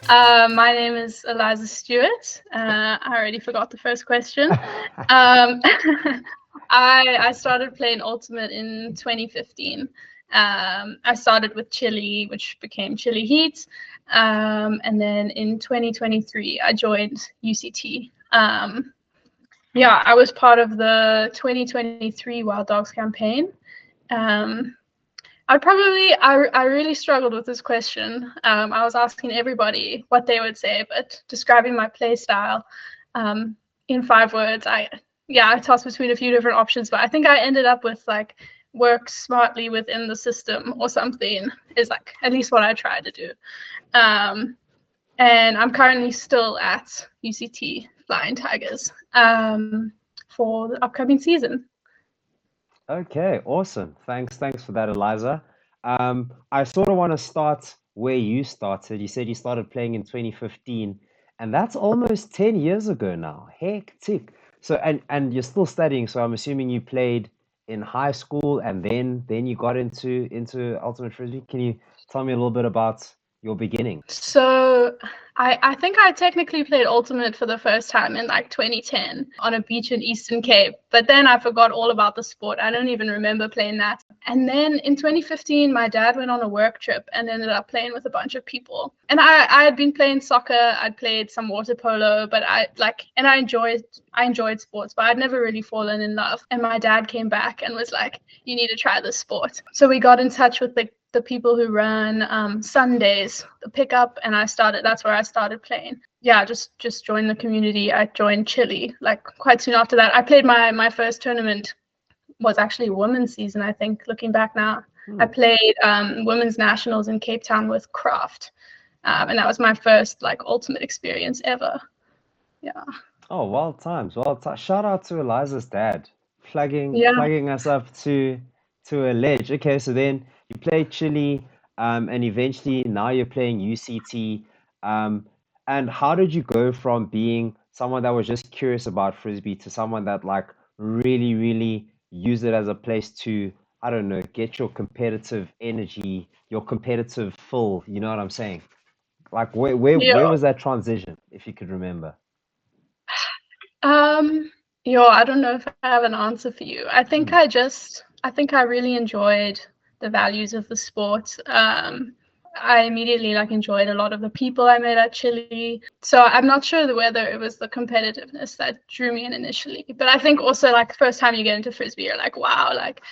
My name is Eliza Stewart. I already forgot the first question. Um, I started playing Ultimate in 2015. I started with Chile, which became Chile Heat. And then in 2023, I joined UCT. Yeah, I was part of the 2023 Wild Dogs campaign. Um, I really struggled with this question. I was asking everybody what they would say, but describing my play style um, in 5 words, I tossed between a few different options, but I think I ended up with like work smartly within the system or something is like at least what I try to do. Um, and I'm currently still at UCT Flying Tigers for the upcoming season. Okay, awesome. Thanks for that, Eliza. I sort of want to start where you started. You said you started playing in 2015, and that's almost 10 years ago now. Hectic. So and you're still studying, so I'm assuming you played in high school and then you got into Ultimate Frisbee. Can you tell me a little bit about your beginnings? So I think I technically played Ultimate for the first time in like 2010 on a beach in Eastern Cape, but then I forgot all about the sport. I don't even remember playing that. And then in 2015, my dad went on a work trip and ended up playing with a bunch of people. And I had been playing soccer, I'd played some water polo, but I enjoyed sports, but I'd never really fallen in love. And my dad came back and was like, "You need to try this sport." So we got in touch with the people who run Sundays, the pickup, and that's where I started playing. Yeah, just joined the community. I joined Chile like quite soon after that. I played my first tournament was actually women's season, I think, looking back now. I Hmm. played women's nationals in Cape Town with Kraft. And that was my first like ultimate experience ever. Yeah. Oh, wild times, wild times. Shout out to Eliza's dad, Yeah. plugging us up to a ledge. Okay, so then you played Chile, and eventually now you're playing UCT. Um, and how did you go from being someone that was just curious about frisbee to someone that like really used it as a place to, I don't know, get your competitive energy, your competitive fill, you know what I'm saying? Like where Yeah. was that transition, if you could remember? Um, I don't know if I have an answer for you. Hmm. I think I really enjoyed the values of the sport. I immediately like enjoyed a lot of the people I met at Chile. So I'm not sure whether it was the competitiveness that drew me in initially, but I think also like the first time you get into frisbee, you're like, wow, like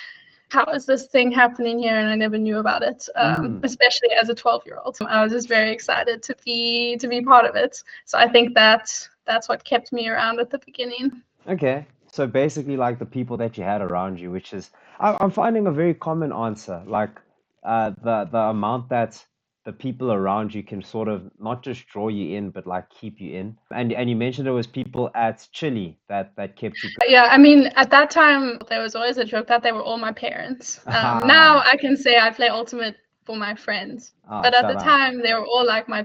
how is this thing happening here? And I never knew about it, Mm. especially as a 12-year-old. I was just very excited to be part of it. So I think that's what kept me around at the beginning. Okay, so basically, like the people that you had around you, which is, I'm finding a very common answer, like the amount that the people around you can sort of not just draw you in, but like keep you in. And you mentioned it was people at Chile that kept you Yeah, I mean, at that time, there was always a joke that they were all my parents. going. Now I can say I play Ultimate for my friends, but at the Shout out. time, they were all like my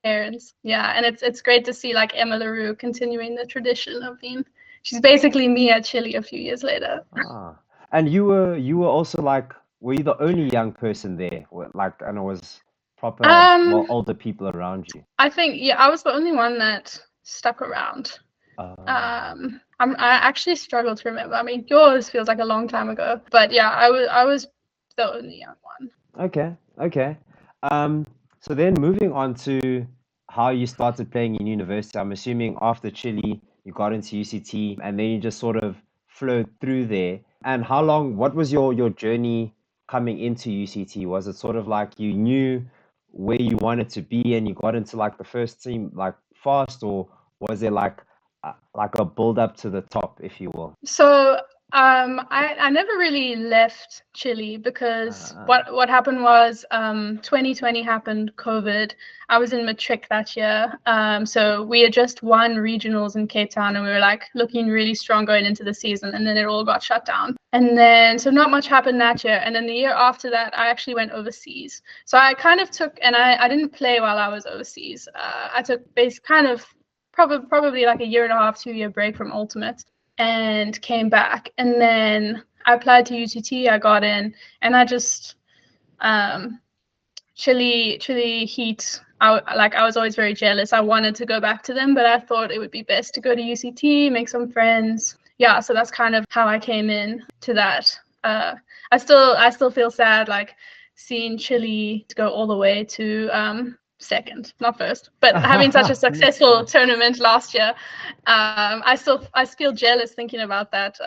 parents. Yeah, and it's great to see like Emma LaRue continuing the tradition of being. She's basically me at Chile a few years later. Ah, and you were also like, were you the only young person there? Like, and it was proper, well, Um, older people around you. I think yeah, I was the only one that stuck around. Uh, I actually struggle to remember. I mean, yours feels like a long time ago, but yeah, I was the only young one. Okay, okay. So then moving on to how you started playing in university, I'm assuming after Chile, you got into UCT and then you just sort of flowed through there. And how long, what was your journey coming into UCT? Was it sort of like you knew where you wanted to be and you got into like the first team like fast, or was there like a build up to the top, if you will? So I never really left Chile because Uh, what happened was 2020 happened, COVID. I was in matric that year. So we had just won regionals in Cape Town and we were like looking really strong going into the season, and then it all got shut down. And then so not much happened that year. And then the year after that, I actually went overseas. So I kind of took, and I didn't play while I was overseas. I took base kind of probably like a year and a half, 2 year break from Ultimate and came back. And then I applied to UCT, I got in, and I just Chile Heat I was always very jealous. I wanted to go back to them, but I thought it would be best to go to UCT, make some friends. Yeah, so that's kind of how I came in to that. I still feel sad, like seeing Chile to go all the way to second, not first, but having such a successful tournament last year. I feel jealous thinking about that,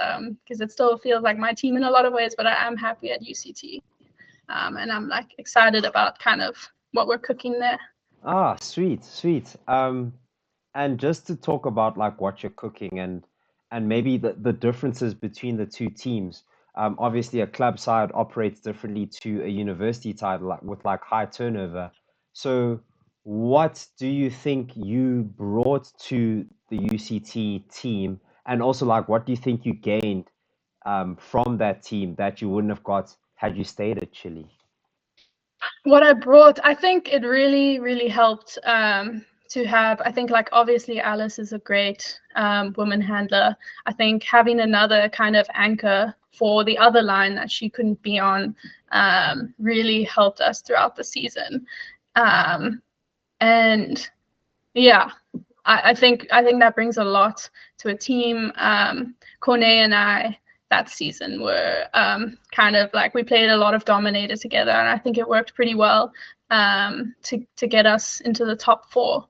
because it still feels like my team in a lot of ways, but I am happy at UCT. And I'm like excited about kind of what we're cooking there. Ah, sweet, sweet. And just to talk about like what you're cooking and maybe the differences between the two teams. Obviously, a club side operates differently to a university side, like with like high turnover. So, what do you think you brought to the UCT team, and also like what do you think you gained from that team that you wouldn't have got had you stayed at Chile? What I brought, I think it really helped to have, I think like obviously Alice is a great woman handler. I think having another kind of anchor for the other line that she couldn't be on really helped us throughout the season. And yeah, I think that brings a lot to a team. Cornet and I that season were kind of like we played a lot of Dominator together, and I think it worked pretty well to get us into the top four.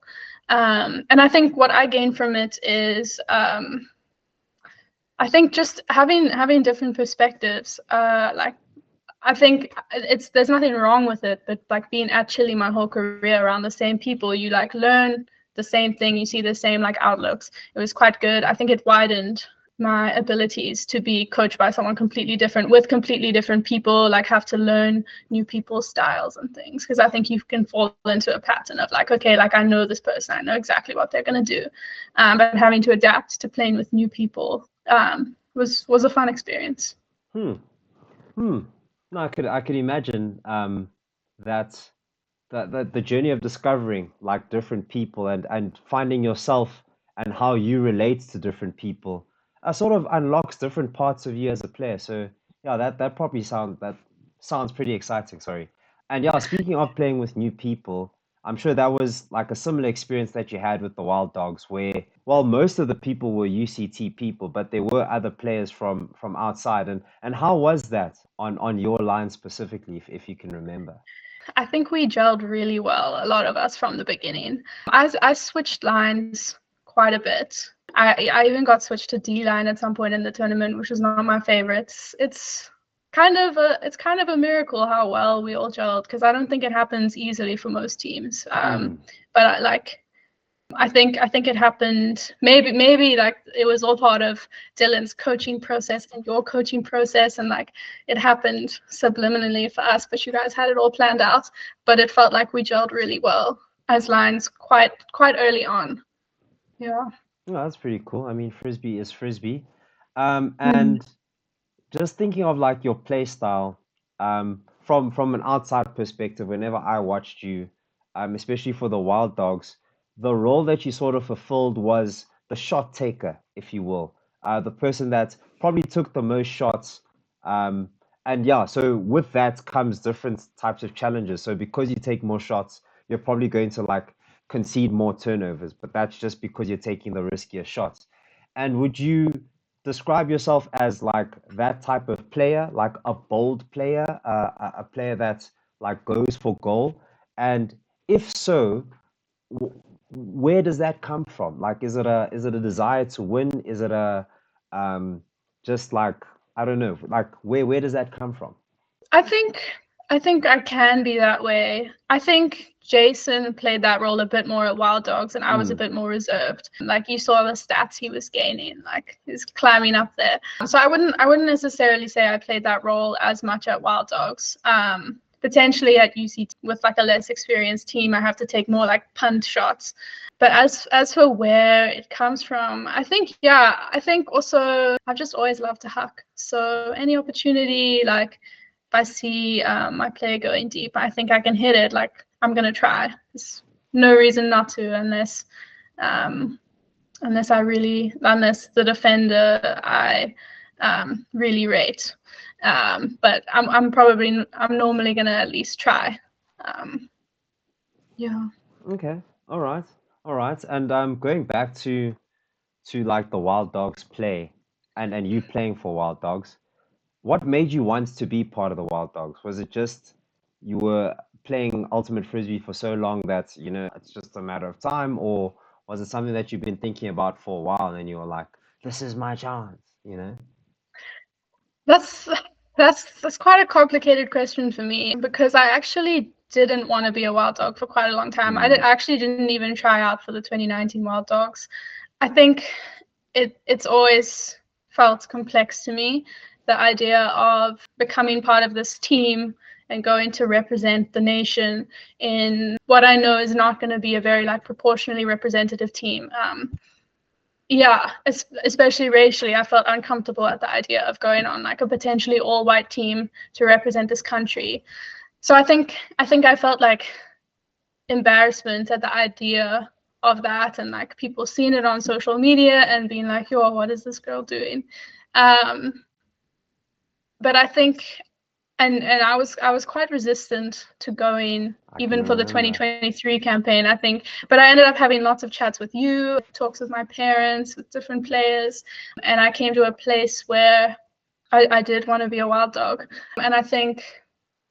And I think what I gained from it is I think just having different perspectives. Like I think there's nothing wrong with it, but like being at Chile my whole career around the same people, you like learn the same thing, you see the same like outlooks. It was quite good. I think it widened my abilities to be coached by someone completely different with completely different people, like have to learn new people's styles and things. Because I think you can fall into a pattern of like, okay, like I know this person, I know exactly what they're gonna do. But having to adapt to playing with new people was a fun experience. Hmm. Hmm. No, I could imagine that that the journey of discovering like different people and finding yourself and how you relate to different people sort of unlocks different parts of you as a player. So yeah, that probably sounds pretty exciting. Sorry. And yeah, speaking of playing with new people, I'm sure that was like a similar experience that you had with the Wild Dogs, where well, most of the people were UCT people, but there were other players from outside. And how was that on your line specifically, if you can remember? I think we gelled really well, a lot of us from the beginning. I switched lines quite a bit. I even got switched to D line at some point in the tournament, which was not my favorites. It's kind of a miracle how well we all gelled because I don't think it happens easily for most teams. Hmm. But I think it happened maybe like it was all part of Dylan's coaching process and your coaching process, and like it happened subliminally for us, but you guys had it all planned out. But it felt like we gelled really well as lines quite early on. Yeah. Well, that's pretty cool. I mean, frisbee is frisbee. Mm. And just thinking of like your play style, from an outside perspective, whenever I watched you, especially for the Wild Dogs, the role that you sort of fulfilled was the shot taker, if you will, the person that probably took the most shots. Um, and yeah, so with that comes different types of challenges. So because you take more shots, you're probably going to like concede more turnovers, but that's just because you're taking the riskier shots. And would you describe yourself as like that type of player, like a bold player, a player that like goes for goal? And if so, where does that come from? Like, is it a desire to win? Is it a um, just like I don't know, like where does that come from? I think I think I can be that way. I think Jason played that role a bit more at Wild Dogs, and I was a Mm, bit more reserved. Like you saw the stats he was gaining, like he's climbing up there. So I wouldn't necessarily say I played that role as much at Wild Dogs. Potentially at UCT with like a less experienced team, I have to take more like punt shots. But as for where it comes from, I think also I've just always loved to hack. So any opportunity, like if I see my player going deep, I think I can hit it. Like I'm gonna try. There's no reason not to um, unless the defender I really rate. But I'm normally gonna at least try. Um, yeah. Okay. All right. All right. And going back to like the Wild Dogs play and you playing for Wild Dogs, what made you want to be part of the Wild Dogs? Was it just you were playing ultimate frisbee for so long that, it's just a matter of time, or was it something that you've been thinking about for a while and you were like, this is my chance, you know? That's that's quite a complicated question for me because I actually didn't want to be a wild dog for quite a long time. Mm, I actually didn't even try out for the 2019 Wild Dogs. I think it's always felt complex to me, the idea of becoming part of this team and going to represent the nation in what I know is not going to be a very like proportionally representative team. Yeah, especially racially, I felt uncomfortable at the idea of going on like a potentially all-white team to represent this country. So I think I felt like embarrassment at the idea of that, and like people seeing it on social media and being like, "Yo, what is this girl doing?" Um, but I think, and I was quite resistant to going I can even for the remember. 2023 campaign, I think. But I ended up having lots of chats with you, talks with my parents, with different players, and I came to a place where I did want to be a wild dog. And I think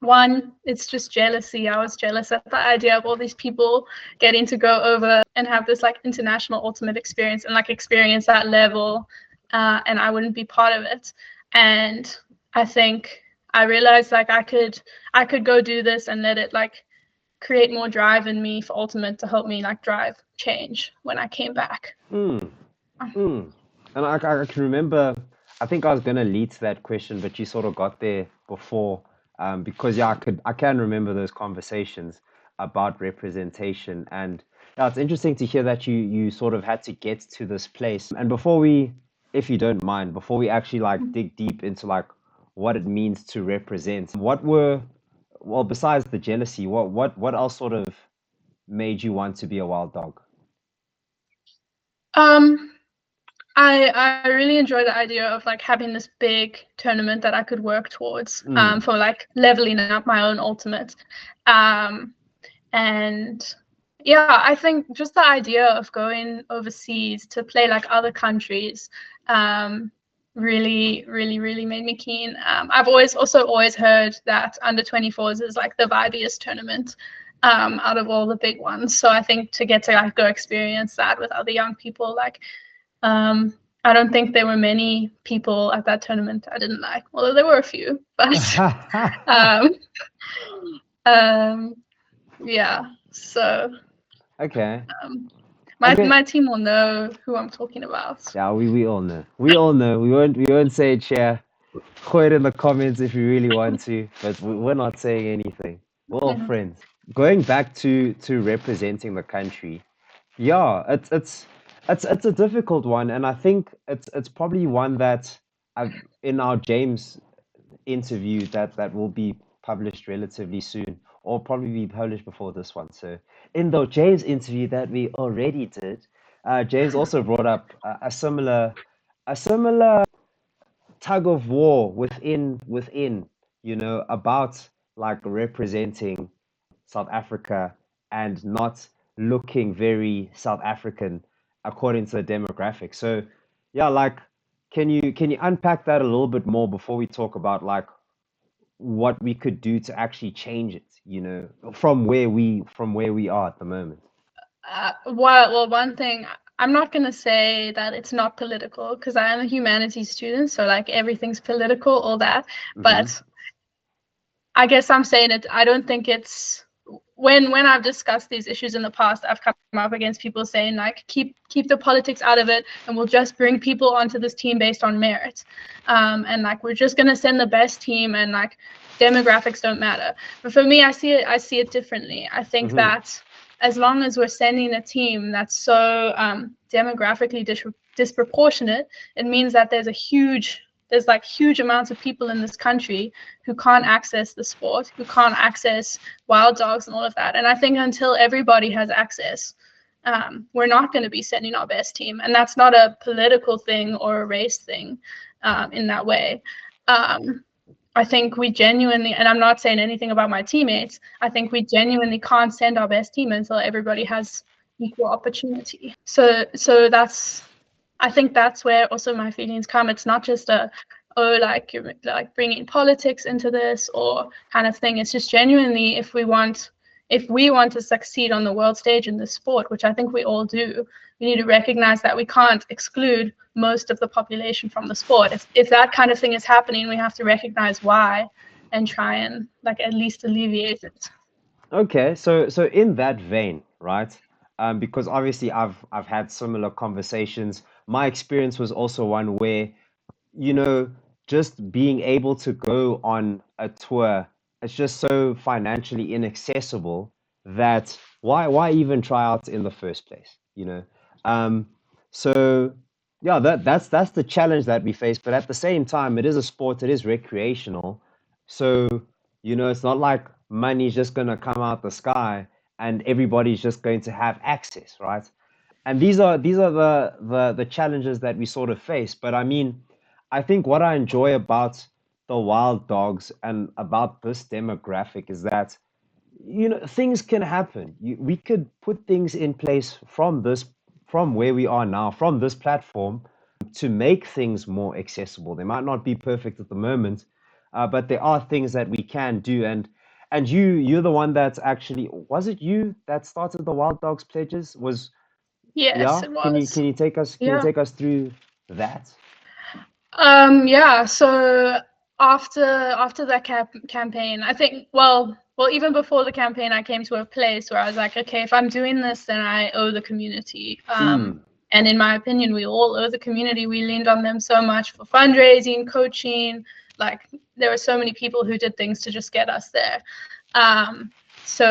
one, it's just jealousy. I was jealous at the idea of all these people getting to go over and have this like international ultimate experience and like experience that level, and I wouldn't be part of it. And I think I realized like I could go do this and let it like create more drive in me for ultimate to help me like drive change when I came back. Mm, mm. And I can remember, I think I was gonna lead to that question, but you sort of got there before, because yeah, I can remember those conversations about representation, and yeah, it's interesting to hear that you sort of had to get to this place. And before we, if you don't mind, before we actually like dig deep into like what it means to represent, well, besides the jealousy, what else sort of made you want to be a wild dog? Um, I really enjoy the idea of like having this big tournament that I could work towards, Mm, for like leveling up my own ultimate. Um, and yeah, I think just the idea of going overseas to play like other countries, um, really made me keen. I've always heard that under 24s is like the vibiest tournament, out of all the big ones. So I think to get to like go experience that with other young people, like, um, I don't think there were many people at that tournament I didn't like, although there were a few. But um, um, yeah, so okay. um, I my mean, my team will know who I'm talking about. yeah, we all know. We all know. We won't say it here. Quote it in the comments if you really want to, but we're not saying anything. We're all Mhm. friends. Going back to representing the country, yeah, it's a difficult one, and I think it's probably one that I've in our James interview that will be published relatively soon, or probably be published before this one. So in the James interview that we already did, James also brought up a similar tug of war within, about like representing South Africa and not looking very South African according to the demographic. So yeah, like can you unpack that a little bit more before we talk about like what we could do to actually change it, from where we are at the moment. Well, one thing, I'm not gonna say that it's not political because I am a humanities student, so like everything's political, all that. Mm-hmm. But I guess I'm saying it. I don't think it's when I've discussed these issues in the past, I've come up against people saying like keep the politics out of it, and we'll just bring people onto this team based on merit, and like we're just gonna send the best team, and like demographics don't matter. But for me, I see it differently. I think Mm-hmm. that as long as we're sending a team that's so demographically disproportionate, it means that there's like huge amounts of people in this country who can't access the sport, who can't access wild dogs and all of that. And I think until everybody has access, we're not going to be sending our best team. And that's not a political thing or a race thing, in that way. Um, I think we genuinely, and I'm not saying anything about my teammates, I think we genuinely can't send our best team until everybody has equal opportunity. So I think that's where also my feelings come. It's not just like you're like bringing politics into this or kind of thing. It's just genuinely, if we want to succeed on the world stage in this sport, which I think we all do, we need to recognize that we can't exclude most of the population from the sport. If that kind of thing is happening, we have to recognize why and try and like at least alleviate it. Okay, so in that vein, right? Because obviously I've had similar conversations. My experience was also one where, you know, just being able to go on a tour, it's just so financially inaccessible that why even try out in the first place, you know? Um, so yeah, that's the challenge that we face. But at the same time, it is a sport, it is recreational. So, you know, it's not like money's just gonna come out the sky and everybody's just going to have access, right? And these are the challenges that we sort of face. But I mean, I think what I enjoy about the wild dogs and about this demographic is that, you know, things can happen. We could put things in place from where we are now, from this platform, to make things more accessible. They might not be perfect at the moment, but there are things that we can do. And you're the one that's actually, was it you that started the Wild Dogs pledges? Yes, Yeah? it Can you was. can you take us Yeah. through that? Yeah, so after that campaign, I think even before the campaign, I came to a place where I was like, okay, if I'm doing this, then I owe the community. Mm, And in my opinion, we all owe the community. We leaned on them so much for fundraising, coaching. Like there were so many people who did things to just get us there. So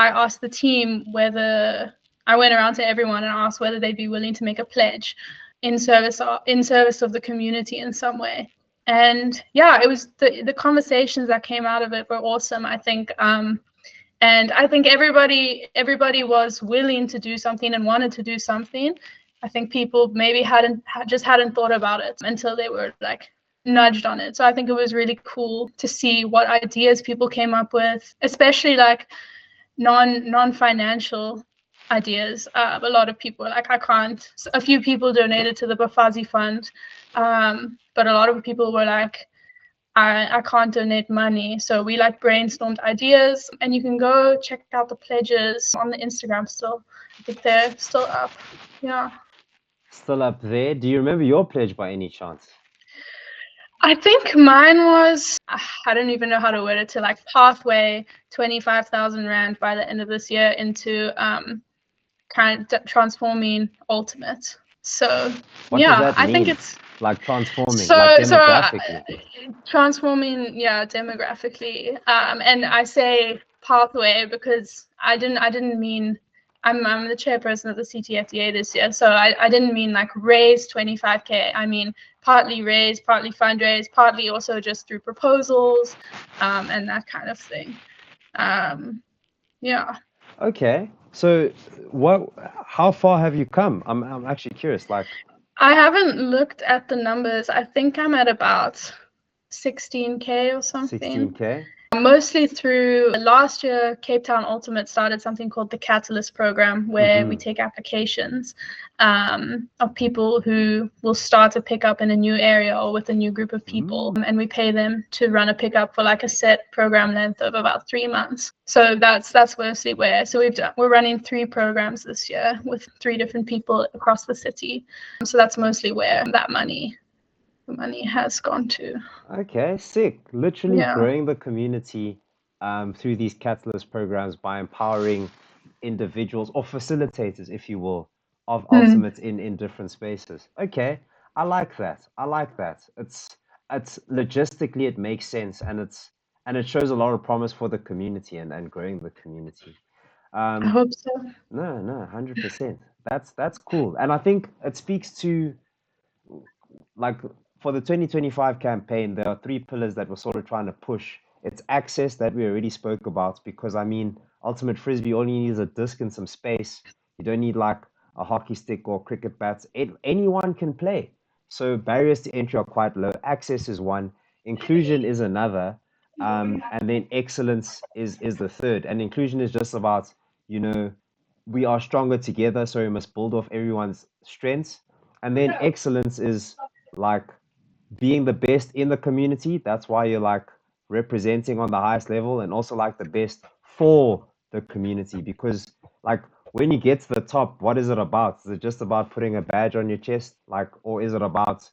I asked the team whether I went around to everyone and asked whether they'd be willing to make a pledge in service of the community in some way. And yeah, it was the conversations that came out of it were awesome, I think. And I think everybody was willing to do something and wanted to do something. I think people maybe hadn't thought about it until they were like nudged on it. So I think it was really cool to see what ideas people came up with, especially like non-financial ideas. A lot of people like, I can't. A few people donated to the Bafazi Fund, but a lot of people were like, I can't donate money. So we like brainstormed ideas, and you can go check out the pledges on the Instagram still. I think they're still up. Yeah. still up there. Do you remember your pledge by any chance? I think mine was, I don't even know how to word it, to like pathway 25,000 Rand by the end of this year into kind of transforming ultimate. So What does yeah, that I think mean? it's Like transforming, like so demographically. transforming, yeah, demographically. And I say pathway because I didn't mean, I'm the chairperson of the CTFDA this year, so I didn't mean like raise 25K. I mean partly raise, partly fundraise, partly also just through proposals, and that kind of thing. Yeah. Okay. So how far have you come? I'm actually curious, like I haven't looked at the numbers. I think I'm at about 16K or something. 16K. Mostly through last year, Cape Town Ultimate started something called the Catalyst program, where we Mm-hmm. take applications of people who will start a pickup in a new area or with a new group of people, Mm. and we pay them to run a pickup for like a set program length of about 3 months. So that's mostly where. So we're running 3 programs this year with 3 different people across the city. So that's mostly where that money has gone to. Okay, sick. Literally Yeah. growing the community through these catalyst programs by empowering individuals or facilitators, if you will, of Mm. ultimate in different spaces. Okay, I like that. I like that. It's logistically it makes sense and it shows a lot of promise for the community and growing the community. I Um, hope so. no, 100%. That's cool. And I think it speaks to like for the 2025 campaign, there are 3 pillars that we're sort of trying to push. It's access that we already spoke about, because I mean, ultimate frisbee all you need is a disc and some space. You don't need like a hockey stick or cricket bats. Anyone can play. So barriers to entry are quite low. Access is one. inclusion is another, and then excellence is the third. And inclusion is just about, you know, we are stronger together, so we must build off everyone's strengths. And then excellence is like being the best in the community. That's why you're like representing on the highest level, and also like the best for the community. Because like when you get to the top, what is it about? Is it just about putting a badge on your chest? Like, or is it about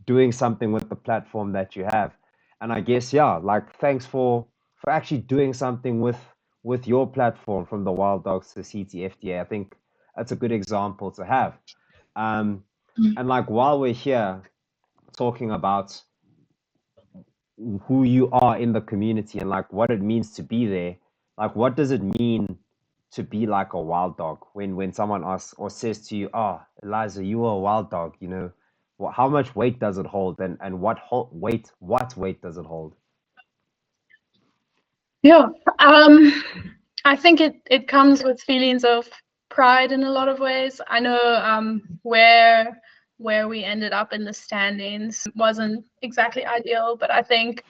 doing something with the platform that you have? And I guess, yeah, like thanks for actually doing something with your platform, from the Wild Dogs to CTFDA. I think that's a good example to have. And like while we're here talking about who you are in the community and like what it means to be there, like what does it mean to be like a wild dog when someone asks or says to you, oh, Eliza, you are a wild dog, you know, how much weight does it hold, and what weight does it hold? Yeah, I think it comes with feelings of pride in a lot of ways. I know where we ended up in the standings wasn't exactly ideal, but I think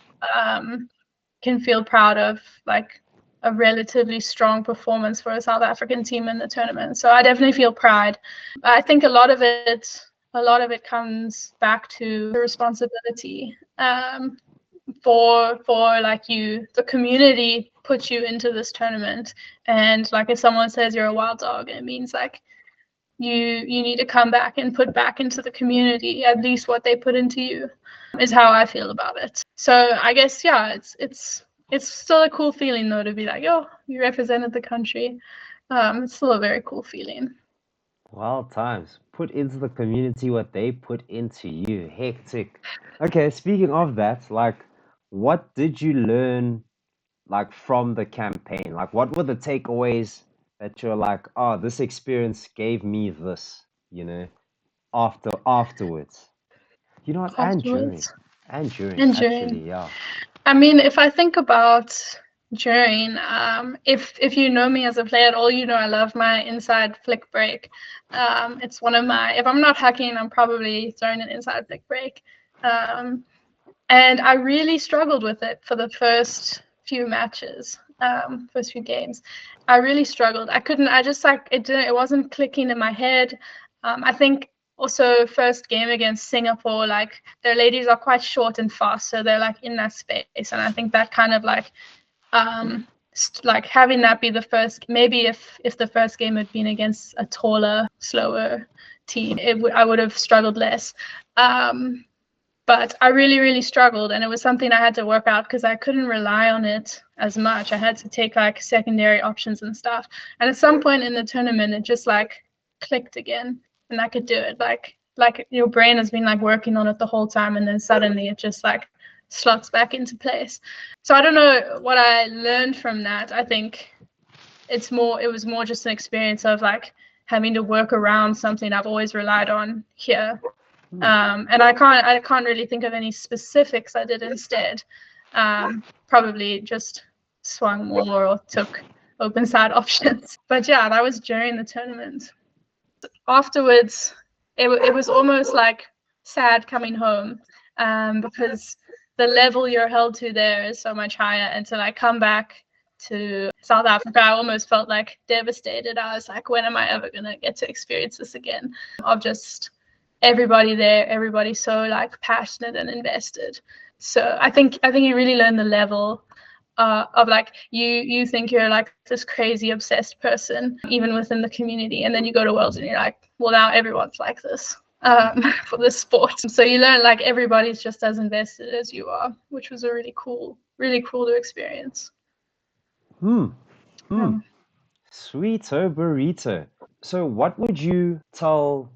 can feel proud of like a relatively strong performance for a South African team in the tournament. So I definitely feel pride. I think a lot of it comes back to the responsibility. For like the community puts you into this tournament, and like if someone says you're a wild dog, it means like you need to come back and put back into the community at least what they put into you, is how I feel about it. So I guess, yeah, it's still a cool feeling though, to be like, oh, you represented the country. It's still a very cool feeling. Wild times. Put into the community what they put into you. Hectic. Okay, speaking of that, like, what did you learn, like, from the campaign? Like, what were the takeaways that you're like, oh, this experience gave me this, you know, afterwards? You know what? And during. Afterwards. And during, And actually, during. yeah. I mean, if I think about during, if you know me as a player at all, you know I love my inside flick break. It's one of my, if I'm not hacking, I'm probably throwing an inside flick break. And I really struggled with it for the first few matches, first few games. I really struggled. I just like, it wasn't clicking in my head. I think also first game against Singapore, like their ladies are quite short and fast, so they're like in that space. And I think that kind of like having that be the first, maybe if the first game had been against a taller, slower team, I would have struggled less. But I really, really struggled, and it was something I had to work out because I couldn't rely on it as much. I had to take like secondary options and stuff. And at some point in the tournament, it just like clicked again, and I could do it. Like your brain has been like working on it the whole time, and then suddenly it just like slots back into place. So I don't know what I learned from that. I think it was more just an experience of like having to work around something I've always relied on here. And I can't really think of any specifics I did instead. Probably just swung more or took open side options. But yeah, that was during the tournament. Afterwards, it was almost like sad coming home, because the level you're held to there is so much higher. And to like come back to South Africa, I almost felt like devastated. I was like, when am I ever gonna get to experience this again? Of just everybody there, everybody so like passionate and invested. So I think you really learn the level of like you think you're like this crazy obsessed person even within the community, and then you go to Worlds and you're like, well, now everyone's like this for this sport. So you learn like everybody's just as invested as you are, which was a really cool to experience. Yeah. Sweeto burrito. So, what would you tell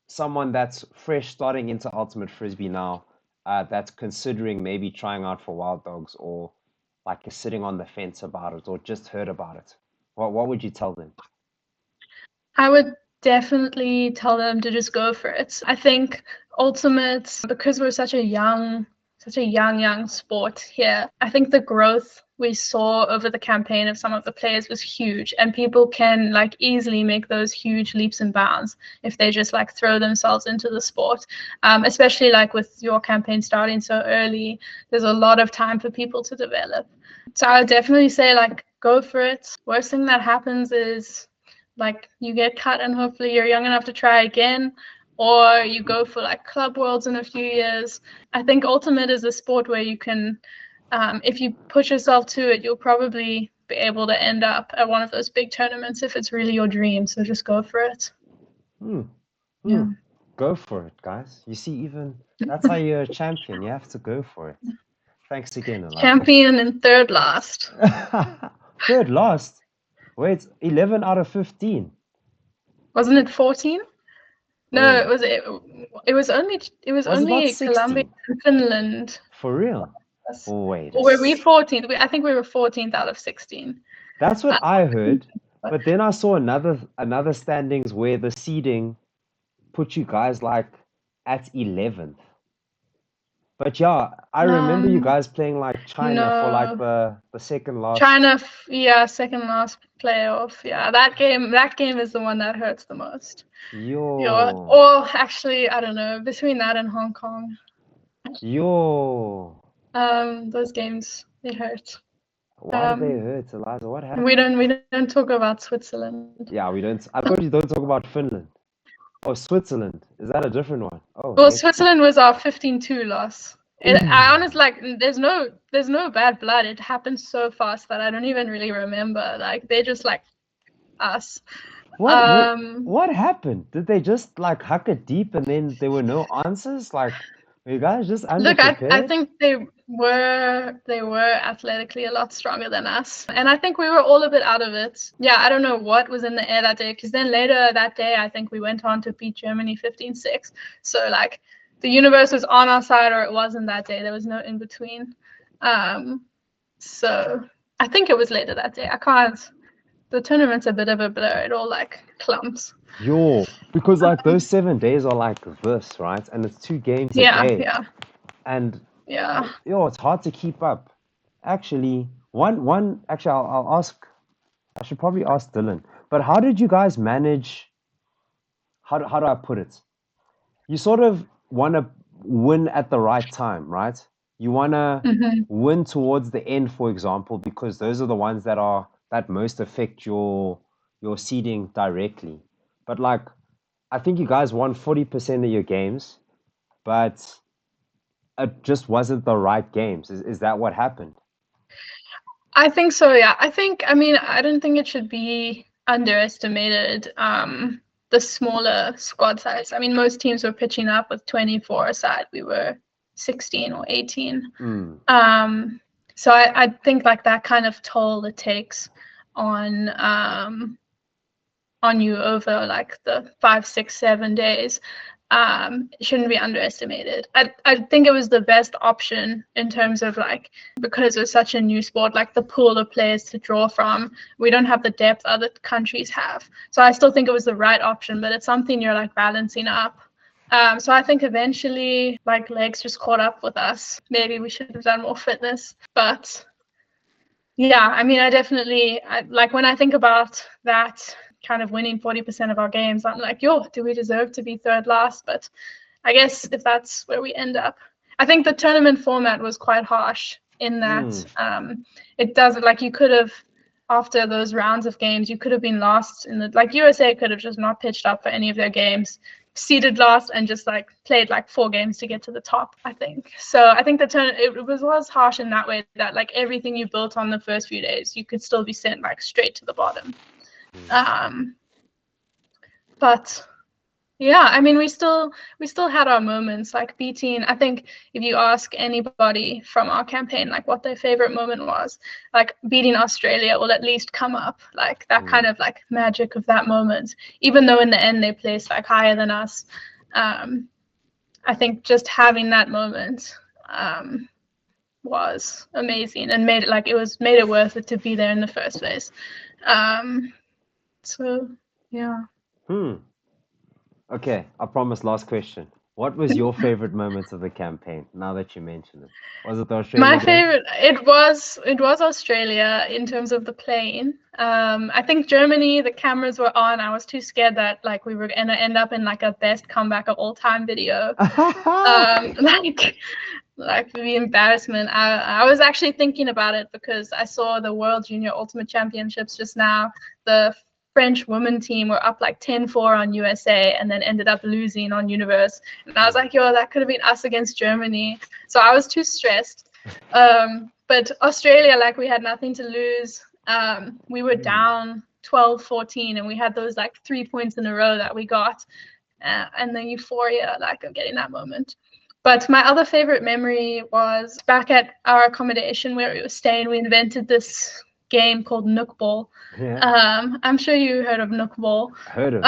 someone that's fresh starting into Ultimate Frisbee now, that's considering maybe trying out for Wild Dogs, or like is sitting on the fence about it, or just heard about it? What would you tell them? I would definitely tell them to just go for it. I think Ultimate, because we're such a young such a young sport here. I think the growth we saw over the campaign of some of the players was huge, and people can like easily make those huge leaps and bounds if they just like throw themselves into the sport. Especially like with your campaign starting so early, there's a lot of time for people to develop. So I would definitely say like go for it. Worst thing that happens is like you get cut and hopefully you're young enough to try again, or you go for like club worlds in a few years. I think Ultimate is a sport where you can, if you push yourself to it, you'll probably be able to end up at one of those big tournaments if it's really your dream. So just go for it. Yeah. Go for it, guys. You see, even that's how you're a champion. You have to go for it. Thanks again, Eliza. Champion and third last. Third last? Wait, 11 out of 15. Wasn't it 14? No, Wait. it was only not 16? Colombia and Finland. For real? Wait. Or were we 14th? I think we were 14th out of 16. That's what I heard. But then I saw another standings where the seeding put you guys like at 11th. But yeah, I remember you guys playing like China for like the second last. China, yeah, second last playoff. Yeah, that game is the one that hurts the most. Or actually, I don't know, between that and Hong Kong. Those games, they hurt. Why did they hurt, Eliza? What happened? We don't talk about Switzerland. Yeah, we don't. I thought you don't talk about Finland. Oh, Switzerland. Is that a different one? Oh. Well, Switzerland was our 15-2 loss. I honestly like. There's no bad blood. It happened so fast that I don't even really remember. Like they just like us. What happened? Did they just like huck it deep and then there were no answers? Like, were you guys just underprepared? Look, I think they were athletically a lot stronger than us, and I think we were all a bit out of it. Yeah, I don't know what was in the air that day, because then later that day I think we went on to beat Germany 15-6. So like the universe was on our side or it wasn't that day. There was no in between. So I think it was later that day. I can't. The tournament's a bit of a blur. It all like clumps. Because like those 7 days are like this, right? And it's 2 games a day. Yeah. And yeah, it's hard to keep up. Actually, I'll ask. I should probably ask Dylan. But how did you guys manage? How do I put it? You sort of want to win at the right time, right? You want to win towards the end, for example, because those are the ones that most affect your seeding directly. But like, I think you guys won 40% of your games, but it just wasn't the right games. Is that what happened? I think so, yeah. I don't think it should be underestimated, the smaller squad size. I mean, most teams were pitching up with 24 aside. We were 16 or 18. So I think like that kind of toll it takes on you over like the 5, 6, 7 days shouldn't be underestimated. I think it was the best option in terms of like, because it was such a new sport, like the pool of players to draw from, we don't have the depth other countries have. So I still think it was the right option, but it's something you're like balancing up. So I think eventually like legs just caught up with us. Maybe we should have done more fitness, but yeah, I mean, like when I think about that kind of winning 40% of our games, I'm like, do we deserve to be third last? But I guess if that's where we end up, I think the tournament format was quite harsh in that it doesn't, like you could have, after those rounds of games, you could have been last in the, like USA could have just not pitched up for any of their games, seeded last and just like played like 4 games to get to the top, I think. So I think it was harsh in that way, that like everything you built on the first few days, you could still be sent like straight to the bottom. But yeah, I mean, we still had our moments, like beating, I think if you ask anybody from our campaign like what their favorite moment was, like beating Australia will at least come up, like that kind of like magic of that moment, even though in the end they placed like higher than us. I think just having that moment was amazing and made it worth it to be there in the first place. So yeah. Okay, I promise last question. What was your favorite moments of the campaign? Now that you mention it, was it the My Australian game? favorite, it was Australia in terms of the plane. I think Germany, the cameras were on. I was too scared that like we were gonna end up in like a best comeback of all time video. Like like the embarrassment. I was actually thinking about it because I saw the World Junior Ultimate Championships just now. The French women team were up like 10-4 on USA and then ended up losing on Universe. And I was like, yo, that could have been us against Germany. So I was too stressed. But Australia, like we had nothing to lose. We were down 12-14 and we had those like 3 points in a row that we got. And the euphoria like of getting that moment. But my other favorite memory was back at our accommodation where we were staying. We invented this game called Nook Ball. Yeah. I'm sure you heard of Nook Ball. Heard of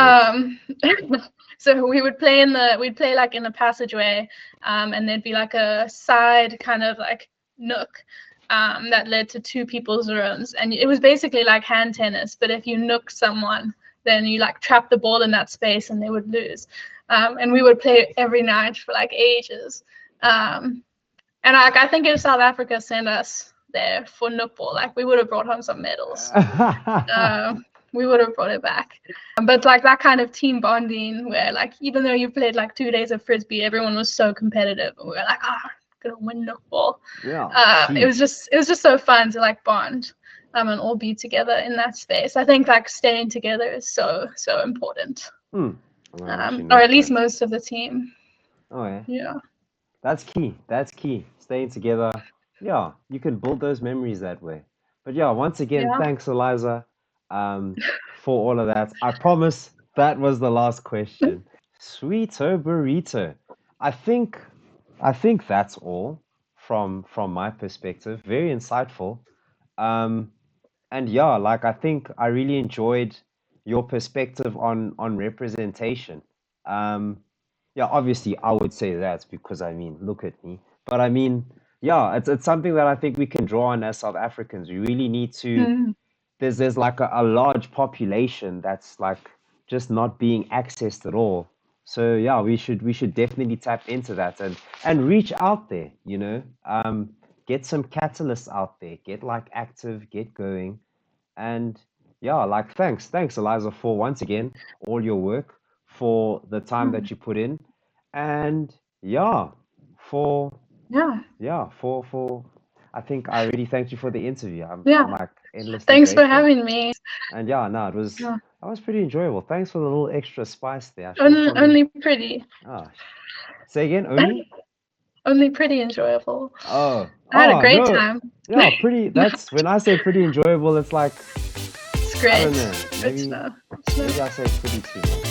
it. So we'd play like in the passageway, and there'd be like a side kind of like nook that led to two people's rooms, and it was basically like hand tennis. But if you nook someone, then you like trap the ball in that space, and they would lose. And we would play every night for like ages. And I think if South Africa sent us there for Nook Ball, like we would have brought home some medals. We would have brought it back. But like that kind of team bonding where like even though you played like 2 days of frisbee, everyone was so competitive. And we were like, gonna win Nook Ball. Yeah. It was just so fun to like bond and all be together in that space. I think like staying together is so important. Or at least most of the team. Oh yeah. Yeah. That's key. Staying together. Yeah, you can build those memories that way. But yeah, once again, thanks, Eliza, for all of that. I promise that was the last question. Sweeto burrito. I think that's all from my perspective. Very insightful. And yeah, like I think I really enjoyed your perspective on representation. Yeah, obviously I would say that because I mean, look at me. But I mean, yeah, it's something that I think we can draw on as South Africans. We really need to. There's like a large population that's like just not being accessed at all. So yeah, we should definitely tap into that and reach out there. Get some catalysts out there. Get like active. Get going. And yeah, like thanks, Eliza, for once again all your work, for the time that you put in, and yeah, for I think I already thanked you for the interview. I'm like endlessly Thanks for grateful. having me. And yeah, no, it was pretty enjoyable. Thanks for the little extra spice there. Only pretty. Say again, only? Only pretty enjoyable. I had a great time. Yeah, pretty. That's when I say pretty enjoyable. It's like it's great. I don't know. Maybe I say pretty too much.